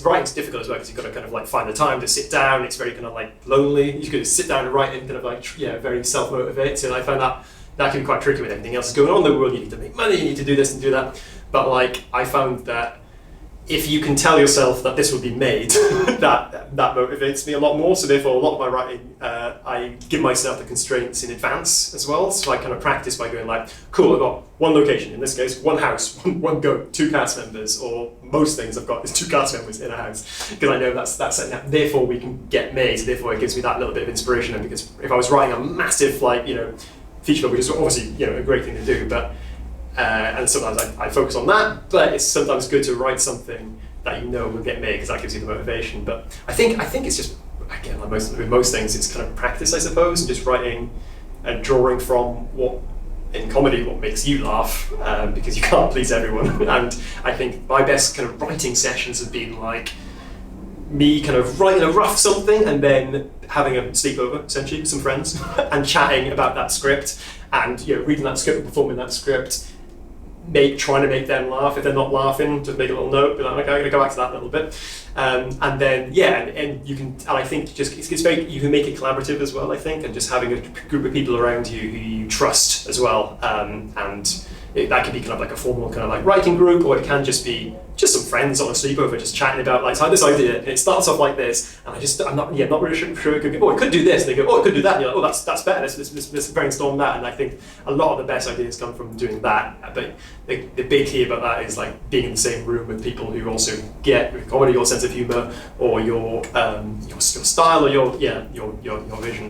writing's difficult as well because you've got to kind of like find the time to sit down. It's very kind of like lonely. You could sit down and write and kind of like very self-motivated. And I find that can be quite tricky with everything else going on in the world. You need to make money. You need to do this and do that. But like I found that if you can tell yourself that this will be made, that motivates me a lot more. So therefore, a lot of my writing, I give myself the constraints in advance as well. So I kind of practice by going like, cool, I've got one location, in this case, one house, one goat, 2 cast members, or most things I've got is 2 cast members in a house, because I know that's therefore we can get made. So therefore, it gives me that little bit of inspiration. And because if I was writing a massive feature film, which is obviously a great thing to do, but and sometimes I focus on that, but it's sometimes good to write something that you know will get made because that gives you the motivation. But I think it's just, again, like with most things, it's kind of practice, I suppose, and just writing and drawing from what makes you laugh, because you can't please everyone. And I think my best kind of writing sessions have been like me kind of writing a rough something and then having a sleepover, essentially, with some friends and chatting about that script and reading that script and performing that script, trying to make them laugh. If they're not laughing, just make a little note, be like, okay, I'm gonna go back to that a little bit. And then, and you can, and I think you can make it collaborative as well, I think, and just having a group of people around you who you trust as well. That could be kind of like a formal kind of like writing group, or it can just be just some friends on a sleepover just chatting about like, so I had this idea and it starts off like this, and I'm not really sure it could be, it could do this, and they go, it could do that, and you're like, that's better, let's brainstorm that. And I think a lot of the best ideas come from doing that. But the big key about that is like being in the same room with people who also get your comedy, your sense of humor, or your style, or your vision.